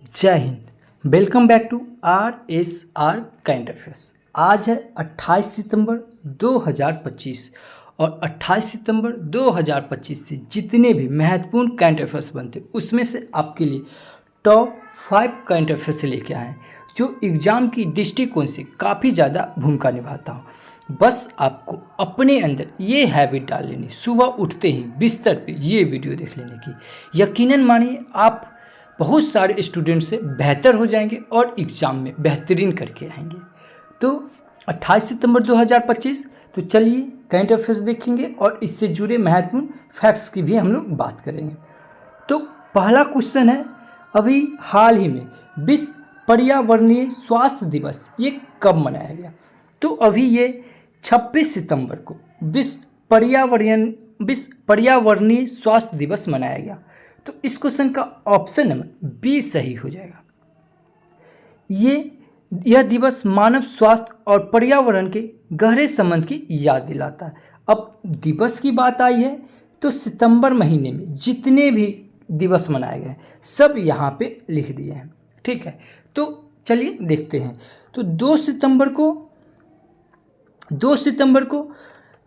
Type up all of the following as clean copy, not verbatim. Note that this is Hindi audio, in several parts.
जय हिंद। Welcome back to RSR current affairs. आज है 28 सितंबर 2025 और 28 सितंबर 2025 से जितने भी महत्वपूर्ण करंट अफेयर्स बनते हैं उसमें से आपके लिए टॉप 5 करंट अफेयर्स लेके आए हैं जो एग्ज़ाम की दृष्टिकोण से काफ़ी ज़्यादा भूमिका निभाता हूँ। बस आपको अपने अंदर ये हैबिट डाल लेनी, सुबह उठते ही बिस्तर पे ये वीडियो देख लेने की। यकीनन मानिए आप बहुत सारे स्टूडेंट से बेहतर हो जाएंगे और एग्ज़ाम में बेहतरीन करके आएंगे। तो 28 सितंबर 2025 तो चलिए करंट अफेयर्स देखेंगे और इससे जुड़े महत्वपूर्ण फैक्ट्स की भी हम लोग बात करेंगे। तो पहला क्वेश्चन है, अभी हाल ही में विश्व पर्यावरणीय स्वास्थ्य दिवस ये कब मनाया गया? तो अभी ये 26 सितंबर को विश्व पर्यावरणीय स्वास्थ्य दिवस मनाया गया। तो इस क्वेश्चन का ऑप्शन नंबर बी सही हो जाएगा। यह दिवस मानव स्वास्थ्य और पर्यावरण के गहरे संबंध की याद दिलाता है। अब दिवस की बात आई है तो सितंबर महीने में जितने भी दिवस मनाए गए सब यहाँ पे लिख दिए हैं, ठीक है। तो चलिए देखते हैं। तो 2 सितंबर को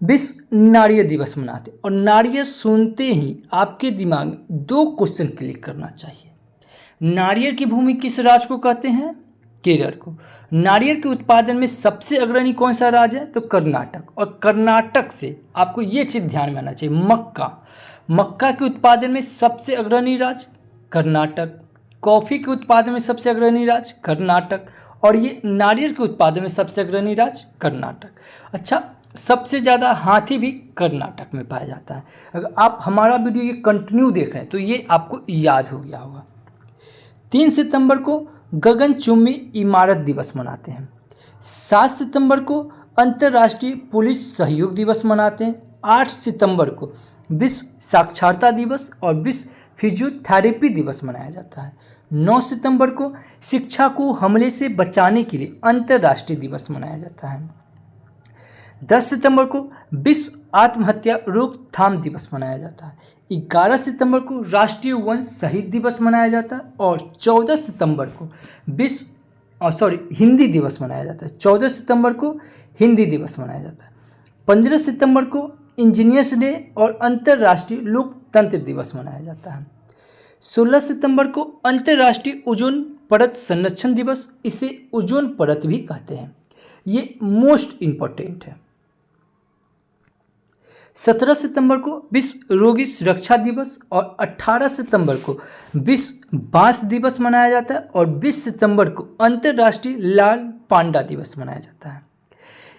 विश्व नारियल दिवस मनाते हैं और नारियल सुनते ही आपके दिमाग में 2 क्वेश्चन क्लिक करना चाहिए। नारियल की भूमि किस राज्य को कहते हैं? केरल को। नारियल के उत्पादन में सबसे अग्रणी कौन सा राज्य है? तो कर्नाटक। और कर्नाटक से आपको ये चीज़ ध्यान में आना चाहिए, मक्का के उत्पादन में सबसे अग्रणी राज्य कर्नाटक, कॉफ़ी के उत्पादन में सबसे अग्रणी राज्य कर्नाटक और ये नारियल के उत्पादन में सबसे अग्रणी राज्य कर्नाटक। अच्छा, सबसे ज़्यादा हाथी भी कर्नाटक में पाया जाता है। अगर आप हमारा वीडियो ये कंटिन्यू देख रहे हैं तो ये आपको याद हो गया होगा। 3 सितंबर को गगनचुंबी इमारत दिवस मनाते हैं। 7 सितंबर को अंतर्राष्ट्रीय पुलिस सहयोग दिवस मनाते हैं। 8 सितंबर को विश्व साक्षरता दिवस और विश्व फिजियोथेरेपी दिवस मनाया जाता है। 9 सितंबर को शिक्षा को हमले से बचाने के लिए अंतर्राष्ट्रीय दिवस मनाया जाता है। 10 सितंबर को विश्व आत्महत्या रोकथाम दिवस मनाया जाता है। 11 सितंबर को राष्ट्रीय वन शहीद दिवस मनाया जाता है और 14 सितंबर को हिंदी दिवस मनाया जाता है। 14 सितंबर को हिंदी दिवस मनाया जाता है। 15 सितंबर को इंजीनियर्स डे और अंतर्राष्ट्रीय लोकतंत्र दिवस मनाया जाता है। 16 सितंबर को अंतर्राष्ट्रीय ओजोन परत संरक्षण दिवस, इसे ओजोन परत भी कहते हैं, ये मोस्ट इम्पोर्टेंट है। 17 सितंबर को विश्व रोगी सुरक्षा दिवस और 18 सितंबर को विश्व बांस दिवस मनाया जाता है और 20 सितंबर को अंतर्राष्ट्रीय लाल पांडा दिवस मनाया जाता है।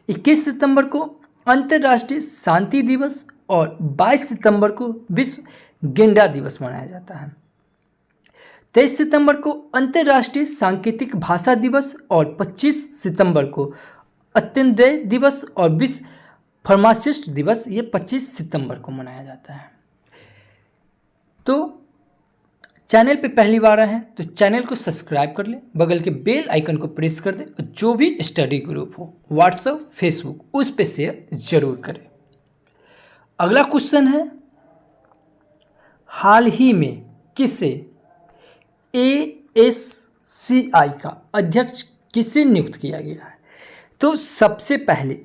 21 सितंबर को अंतर्राष्ट्रीय शांति दिवस और 22 सितंबर को विश्व गेंडा दिवस मनाया जाता है। 23 सितंबर को अंतर्राष्ट्रीय सांकेतिक भाषा दिवस और 25 सितंबर को अंत्योदय दिवस और विश्व फार्मासिस्ट दिवस, ये 25 सितंबर को मनाया जाता है। तो चैनल पे पहली बार आए हैं तो चैनल को सब्सक्राइब कर लें, बगल के बेल आइकन को प्रेस कर दें और जो भी स्टडी ग्रुप हो व्हाट्सएप फेसबुक उस पे शेयर जरूर करें। अगला क्वेश्चन है, हाल ही में किसे ASCI का अध्यक्ष किसे नियुक्त किया गया है? तो सबसे पहले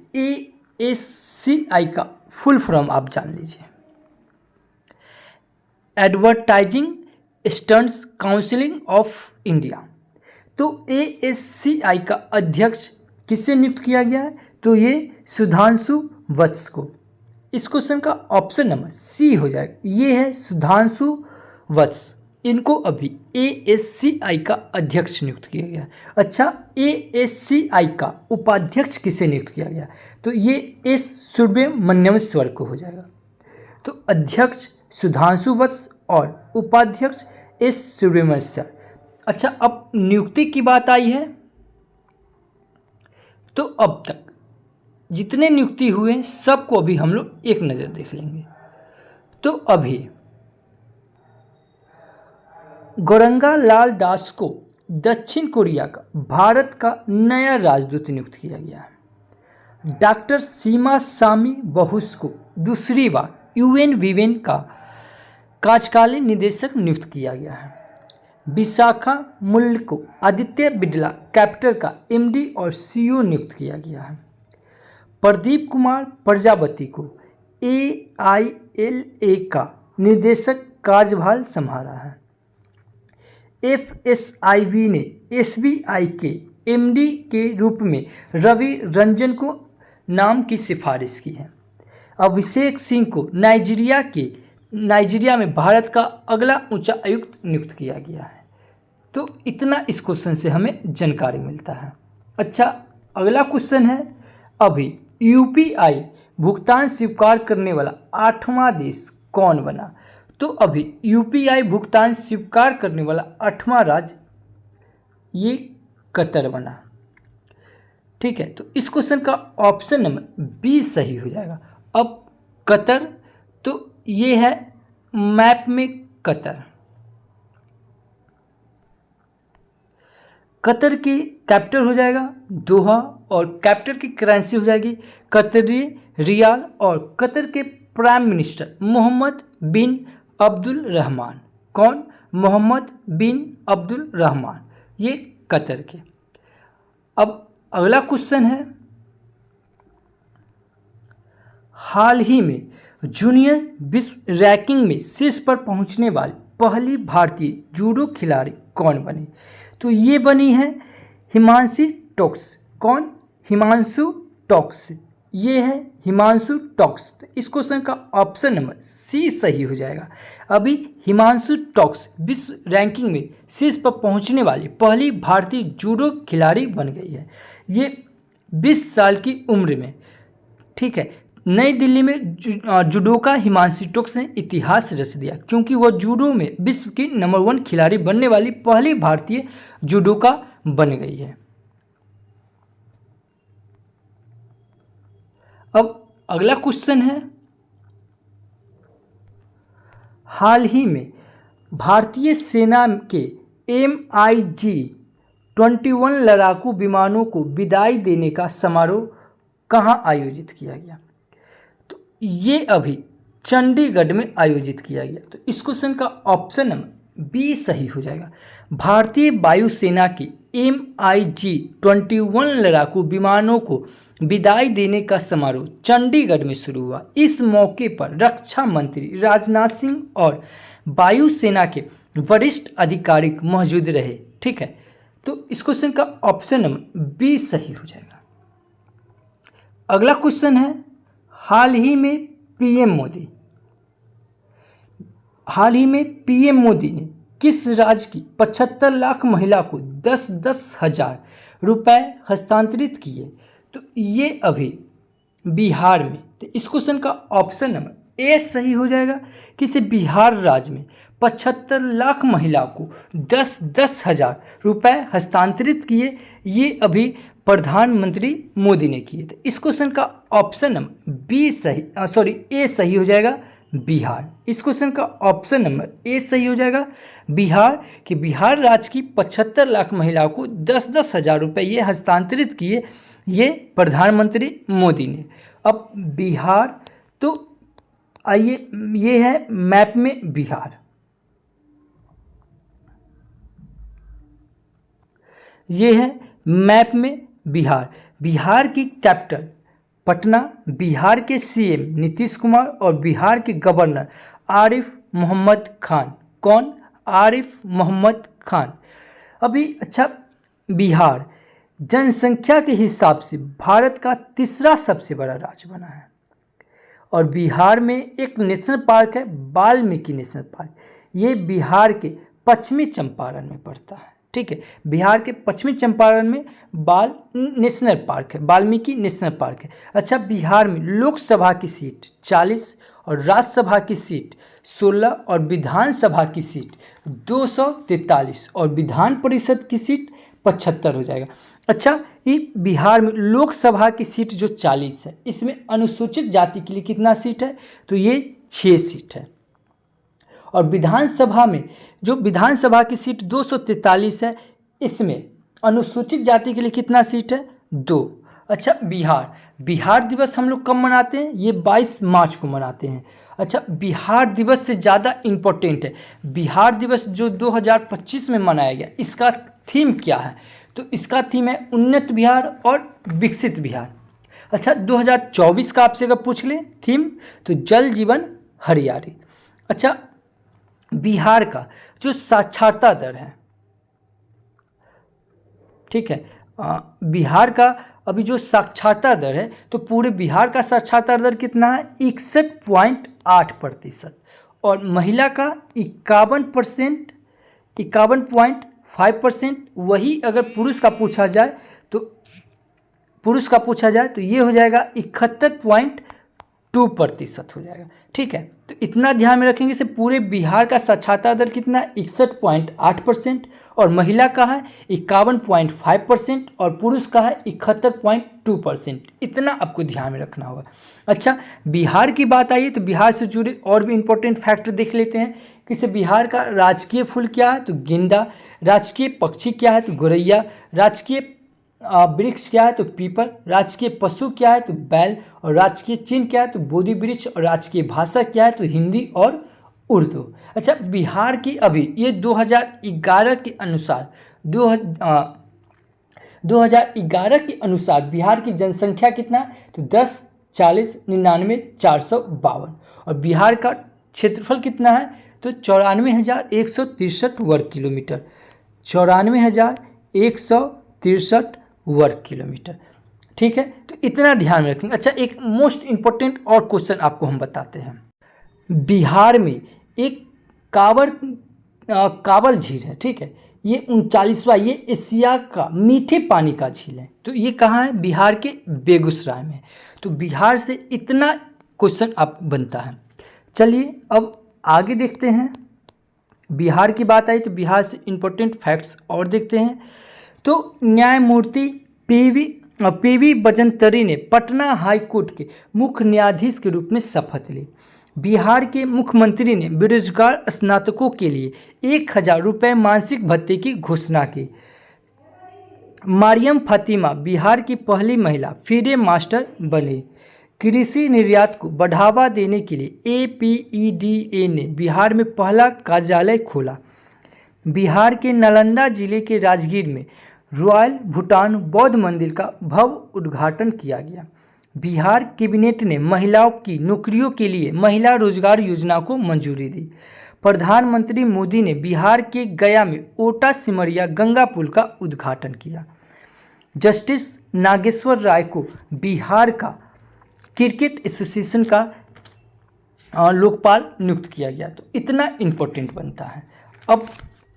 ASCI का फुल फॉर्म आप जान लीजिए, advertising standards council of India. तो ASCI का अध्यक्ष किसे नियुक्त किया गया है? तो ये सुधांशु वत्स को। इस क्वेश्चन का ऑप्शन नंबर सी हो जाएगा, ये है सुधांशु वत्स। इनको अभी ASCI का अध्यक्ष नियुक्त किया गया। अच्छा, ASCI का उपाध्यक्ष किसे नियुक्त किया गया? तो ये S सुब्रमण्येश्वर को हो जाएगा। तो अध्यक्ष सुधांशु वत्स और उपाध्यक्ष S सुब्रमण्येश्वर। अच्छा, अब नियुक्ति की बात आई है तो अब तक जितने नियुक्ति हुए हैं सबको अभी हम लोग एक नज़र देख लेंगे। तो अभी गौरंगा लाल दास को दक्षिण कोरिया का भारत का नया राजदूत नियुक्त किया गया है। डॉक्टर सीमा स्वामी बहुस को दूसरी बार UN विवेन का कार्यकालीन निदेशक नियुक्त किया गया है। विशाखा मूल्य को आदित्य बिड़ला कैपिटल का एमडी और सीईओ नियुक्त किया गया है। प्रदीप कुमार प्रजापति को AILA का निदेशक कार्यभार संभाला है। FSIB ने SBI के MD के रूप में रवि रंजन को नाम की सिफारिश की है। अभिषेक सिंह को नाइजीरिया में भारत का अगला उच्च आयुक्त नियुक्त किया गया है। तो इतना इस क्वेश्चन से हमें जानकारी मिलता है। अच्छा, अगला क्वेश्चन है, अभी UPI भुगतान स्वीकार करने वाला 8वां देश कौन बना? तो अभी UPI भुगतान स्वीकार करने वाला 8वां राज्य ये कतर बना। ठीक है, तो इस क्वेश्चन का ऑप्शन नंबर बी सही हो जाएगा। अब कतर, तो ये है मैप में कतर। कतर की कैपिटल हो जाएगा दोहा और कैपिटल की करेंसी हो जाएगी कतरी रियाल और कतर के प्राइम मिनिस्टर मोहम्मद बिन अब्दुल रहमान। कौन? मोहम्मद बिन अब्दुल रहमान, ये कतर के। अब अगला क्वेश्चन है, हाल ही में जूनियर विश्व रैंकिंग में शीर्ष पर पहुंचने वाली पहली भारतीय जूडो खिलाड़ी कौन बनी? तो ये बनी है हिमांशु टोक्स। कौन? हिमांशु टोक्स, ये है हिमांशु टोक्स। तो इस क्वेश्चन का ऑप्शन नंबर सी सही हो जाएगा। अभी हिमांशु टोक्स विश्व रैंकिंग में शीर्ष पर पहुंचने वाली पहली भारतीय जूडो खिलाड़ी बन गई है। ये 20 साल की उम्र में, ठीक है, नई दिल्ली में जूडोका हिमांशु टोक्स ने इतिहास रच दिया, क्योंकि वह जूडो में विश्व की नंबर 1 खिलाड़ी बनने वाली पहली भारतीय जूडोका बन गई है। अब अगला क्वेश्चन है, हाल ही में भारतीय सेना के MiG-21 लड़ाकू विमानों को विदाई देने का समारोह कहाँ आयोजित किया गया? तो ये अभी चंडीगढ़ में आयोजित किया गया। तो इस क्वेश्चन का ऑप्शन नंबर बी सही हो जाएगा। भारतीय वायुसेना की MiG-21 लड़ाकू विमानों को विदाई देने का समारोह चंडीगढ़ में शुरू हुआ। इस मौके पर रक्षा मंत्री राजनाथ सिंह और वायुसेना के वरिष्ठ अधिकारी मौजूद रहे। ठीक है, तो इस क्वेश्चन का ऑप्शन नंबर बी सही हो जाएगा। अगला क्वेश्चन है, हाल ही में पीएम मोदी ने किस राज्य की 75 लाख महिला को 10-10 हज़ार रुपये हस्तांतरित किए? तो ये अभी बिहार में। तो इस क्वेश्चन का ऑप्शन नंबर ए सही हो जाएगा कि इसे बिहार राज्य में 75 लाख महिला को 10-10 हज़ार रुपये हस्तांतरित किए। ये अभी प्रधानमंत्री मोदी ने किए। तो इस क्वेश्चन का ऑप्शन नंबर ए सही हो जाएगा, बिहार। इस क्वेश्चन का ऑप्शन नंबर ए सही हो जाएगा, बिहार, कि बिहार राज्य की 75 लाख महिलाओं को 10-10 हज़ार रुपये ये हस्तांतरित किए, ये प्रधानमंत्री मोदी ने। अब बिहार, तो आइए, ये है मैप में बिहार। ये है मैप में बिहार। बिहार की कैपिटल पटना, बिहार के CM नीतीश कुमार और बिहार के गवर्नर आरिफ मोहम्मद खान। कौन? आरिफ मोहम्मद खान। अभी अच्छा, बिहार जनसंख्या के हिसाब से भारत का तीसरा सबसे बड़ा राज्य बना है और बिहार में एक नेशनल पार्क है, वाल्मीकि नेशनल पार्क। ये बिहार के पश्चिमी चंपारण में पड़ता है। ठीक है, बिहार के पश्चिमी चंपारण में नेशनल पार्क है, वाल्मीकि नेशनल पार्क है। अच्छा, बिहार में लोकसभा की सीट 40 और राज्यसभा की सीट 16 और विधानसभा की सीट 243 और विधान परिषद की सीट 75 हो जाएगा। अच्छा, ये बिहार में लोकसभा की सीट जो 40 है, इसमें अनुसूचित जाति के लिए कितना सीट है? तो ये 6 सीट है। और विधानसभा में जो विधानसभा की सीट 243 है, इसमें अनुसूचित जाति के लिए कितना सीट है? 2। अच्छा, बिहार दिवस हम लोग कब मनाते हैं? ये 22 मार्च को मनाते हैं। अच्छा, बिहार दिवस से ज़्यादा इम्पोर्टेंट है, बिहार दिवस जो 2025 में मनाया गया, इसका थीम क्या है? तो इसका थीम है उन्नत बिहार और विकसित बिहार। अच्छा, 2024 का आपसे अगर पूछ ले थीम, तो जल जीवन हरियाली। अच्छा, बिहार का जो साक्षरता दर है, ठीक है, बिहार का अभी जो साक्षरता दर है, तो पूरे बिहार का साक्षरता दर कितना है? 61.8%। और महिला का 51%, 51.5%। वही अगर पुरुष का पूछा जाए तो ये हो जाएगा 71.2% हो जाएगा। ठीक है, तो इतना ध्यान में रखेंगे से पूरे बिहार का साक्षरता दर कितना है? 61.8%। और महिला का है 51.5% और पुरुष का है 71.2%। इतना आपको ध्यान में रखना होगा। अच्छा, बिहार की बात आई तो बिहार से जुड़े और भी इंपॉर्टेंट फैक्टर देख लेते हैं कि बिहार का राजकीय फूल क्या है? तो गेंदा। राजकीय पक्षी क्या है? तो गोरैया। राजकीय वृक्ष क्या है? तो पीपल। राजकीय पशु क्या है? तो बैल। और राजकीय चिन्ह क्या है? तो बोधि वृक्ष। और राजकीय भाषा क्या है? तो हिंदी और उर्दू। अच्छा, बिहार की अभी ये 2011 के अनुसार 2011 के अनुसार बिहार की जनसंख्या कितना है? तो 10,40,99,452। और बिहार का क्षेत्रफल कितना है? तो 94,163 वर्ग किलोमीटर। 94,163 वर्ग किलोमीटर। ठीक है, तो इतना ध्यान में रखेंगे। अच्छा, एक मोस्ट इंपॉर्टेंट और क्वेश्चन आपको हम बताते हैं। बिहार में एक काबल झील है, ठीक है, ये 39वां, ये एशिया का मीठे पानी का झील है। तो ये कहाँ है? बिहार के बेगूसराय में। तो बिहार से इतना क्वेश्चन आप बनता है। चलिए अब आगे देखते हैं। बिहार की बात आई तो बिहार से इंपॉर्टेंट फैक्ट्स और देखते हैं। तो न्यायमूर्ति पीवी बजंतरी ने पटना हाई कोर्ट के मुख्य न्यायाधीश के रूप में शपथ ली। बिहार के मुख्यमंत्री ने बेरोजगार स्नातकों के लिए 1,000 रुपये मासिक भत्ते की घोषणा की। मरियम फातिमा बिहार की पहली महिला फीडे मास्टर बनी। कृषि निर्यात को बढ़ावा देने के लिए APEDA ने बिहार में पहला कार्यालय खोला। बिहार के नालंदा जिले के राजगीर में रॉयल भूटान बौद्ध मंदिर का भव्य उद्घाटन किया गया। बिहार कैबिनेट ने महिलाओं की नौकरियों के लिए महिला रोजगार योजना को मंजूरी दी। प्रधानमंत्री मोदी ने बिहार के गया में ओटा सिमरिया गंगा पुल का उद्घाटन किया। जस्टिस नागेश्वर राय को बिहार का क्रिकेट एसोसिएशन का लोकपाल नियुक्त किया गया। तो इतना इम्पोर्टेंट बनता है। अब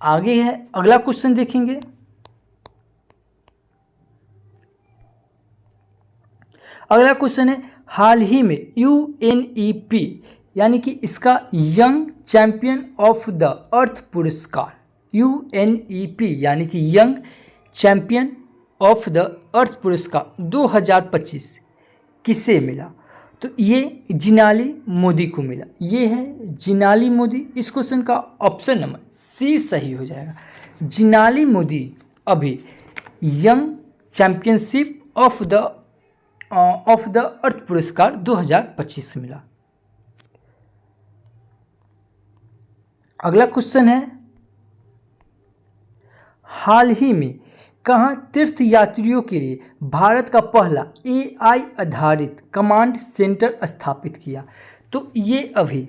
आगे है, अगला क्वेश्चन देखेंगे। अगला क्वेश्चन है, हाल ही में UNEP यानी कि इसका young champion of the earth पुरस्कार, UNEP यानी कि young champion of the earth पुरस्कार 2025 किसे मिला? तो ये जिनाली मोदी को मिला। ये है जिनाली मोदी। इस क्वेश्चन का ऑप्शन नंबर C सही हो जाएगा। जिनाली मोदी अभी young championship of the earth पुरस्कार 2025 मिला। अगला क्वेश्चन है, हाल ही में कहाँ तीर्थ यात्रियों के लिए भारत का पहला AI आधारित कमांड सेंटर स्थापित किया? तो ये अभी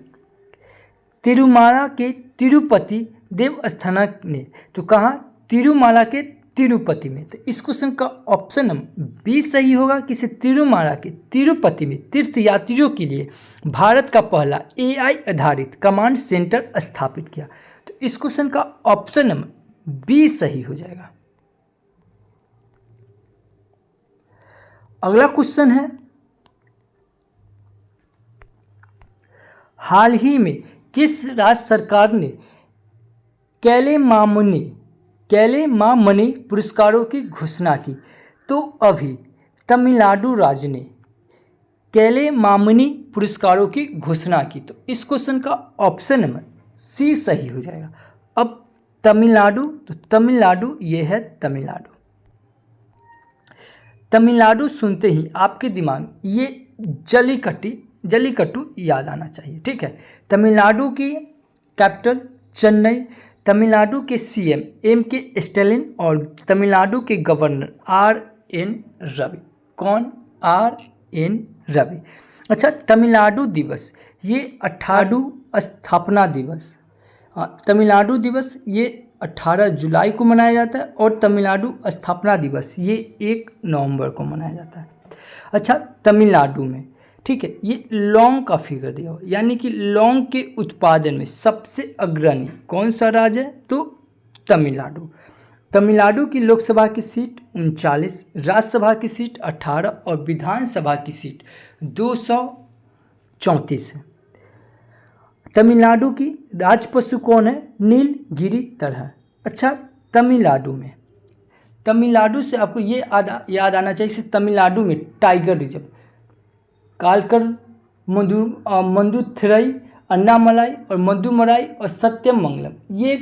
तिरुमाला के तिरुपति देवस्थानम ने। तो कहाँ? तिरुमाला के तिरुपति में। तो इस क्वेश्चन का ऑप्शन नंबर B सही होगा कि तिरुमाला के तिरुपति में तीर्थ यात्रियों के लिए भारत का पहला AI आधारित कमांड सेंटर स्थापित किया। तो इस क्वेश्चन का ऑप्शन नंबर B सही हो जाएगा। अगला क्वेश्चन है, हाल ही में किस राज्य सरकार ने कैलेमामनी पुरस्कारों की घोषणा की? तो अभी तमिलनाडु राज्य ने कैलेमामनी पुरस्कारों की घोषणा की। तो इस क्वेश्चन का ऑप्शन नंबर C सही हो जाएगा। अब तमिलनाडु, तो तमिलनाडु ये है तमिलनाडु। तमिलनाडु सुनते ही आपके दिमाग ये जल्लीकट्टू याद आना चाहिए, ठीक है। तमिलनाडु की कैपिटल चेन्नई, तमिलनाडु के सीएम M.K. स्टैलिन और तमिलनाडु के गवर्नर R.N. रवि। कौन? R.N. रवि। अच्छा, तमिलनाडु दिवस ये 18 स्थापना दिवस, तमिलनाडु दिवस ये 18 जुलाई को मनाया जाता है और तमिलनाडु स्थापना दिवस ये 1 नवंबर को मनाया जाता है। अच्छा, तमिलनाडु में, ठीक है, ये लौंग का फिगर दिया हुआ, यानी कि लौंग के उत्पादन में सबसे अग्रणी कौन सा राज्य है? तो तमिलनाडु। तमिलनाडु की लोकसभा की सीट 39, राज्यसभा की सीट 18 और विधानसभा की सीट 234 है। तमिलनाडु की राज पशु कौन है? नीलगिरी तरह। अच्छा, तमिलनाडु से आपको ये याद आना चाहिए, तमिलनाडु में टाइगर रिजर्व कालकर, मंदुथुरई, अन्नामलाई और मदुमराई और सत्यमंगलम, ये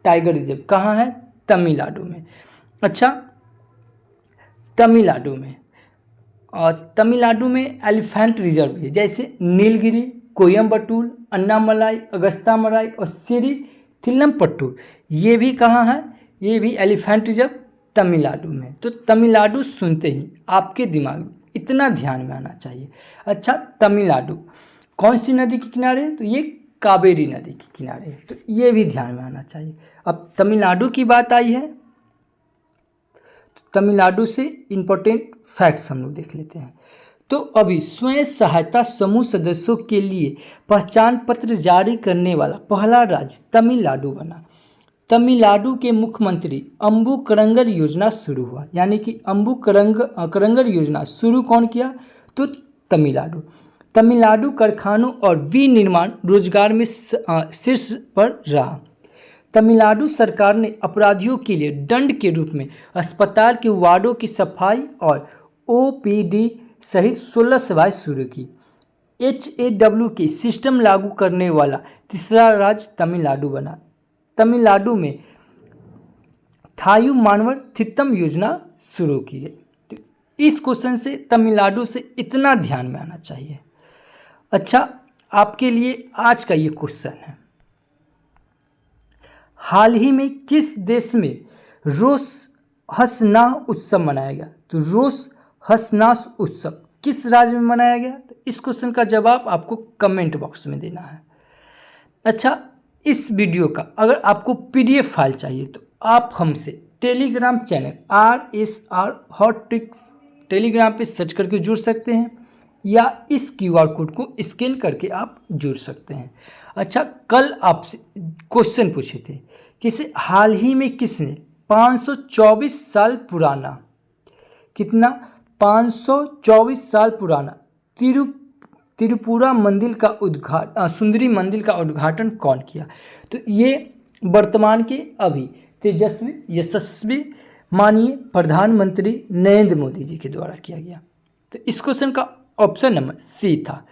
टाइगर रिजर्व कहाँ है? तमिलनाडु में। अच्छा, तमिलनाडु में एलिफेंट रिजर्व है, जैसे नीलगिरी, कोयम्बटूर, अन्नामलाई, अगस्त्यामलाई और श्रीथिल्लमपट्टू, ये भी कहाँ है? ये भी एलिफेंट रिजर्व तमिलनाडु में। तो तमिलनाडु सुनते ही आपके दिमाग में इतना ध्यान में आना चाहिए। अच्छा, तमिलनाडु कौन सी नदी के किनारे है? तो ये कावेरी नदी के किनारे है, तो ये भी ध्यान में आना चाहिए। अब तमिलनाडु की बात आई है, तो तमिलनाडु से इम्पोर्टेंट फैक्ट्स हम लोग देख लेते हैं। तो अभी स्वयं सहायता समूह सदस्यों के लिए पहचान पत्र जारी करने वाला पहला राज्य तमिलनाडु बना। तमिलनाडु के मुख्यमंत्री अम्बुकरंगर योजना शुरू हुआ, यानी कि अम्बुकरंगर योजना शुरू कौन किया? तो तमिलनाडु कारखानों और विनिर्माण रोजगार में शीर्ष पर रहा। तमिलनाडु सरकार ने अपराधियों के लिए दंड के रूप में अस्पताल के वार्डों की सफाई और OPD सहित 16 सेवाएं शुरू की। HAW के सिस्टम लागू करने वाला तीसरा राज्य तमिलनाडु बना। तमिलनाडु में थायु मानवर थित्तम योजना शुरू की गई। तो इस क्वेश्चन से तमिलनाडु से इतना ध्यान में आना चाहिए। अच्छा, आपके लिए आज का ये क्वेश्चन है, हाल ही में किस देश में रोस हसनाह उत्सव मनाया गया? तो रोस हसनाह उत्सव किस राज्य में मनाया गया? तो इस क्वेश्चन का जवाब आपको कमेंट बॉक्स में देना है। अच्छा, इस वीडियो का अगर आपको PDF फाइल चाहिए तो आप हमसे Telegram channel RSR hot tricks Telegram पे सर्च करके जुड़ सकते हैं, या इस QR कोड को स्कैन करके आप जुड़ सकते हैं। अच्छा, कल आपसे क्वेश्चन पूछे थे कि हाल ही में किसने 524 साल पुराना, कितना? 524 साल पुराना त्रिपुरा मंदिर का सुंदरी मंदिर का उद्घाटन कौन किया? तो ये वर्तमान के अभी तेजस्वी यशस्वी माननीय प्रधानमंत्री नरेंद्र मोदी जी के द्वारा किया गया। तो इस क्वेश्चन का ऑप्शन नंबर C था।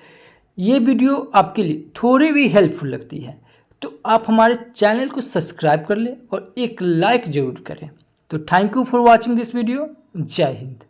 ये वीडियो आपके लिए थोड़ी भी हेल्पफुल लगती है तो आप हमारे चैनल को सब्सक्राइब कर लें और एक लाइक ज़रूर करें। तो thank you for watching this video. जय हिंद।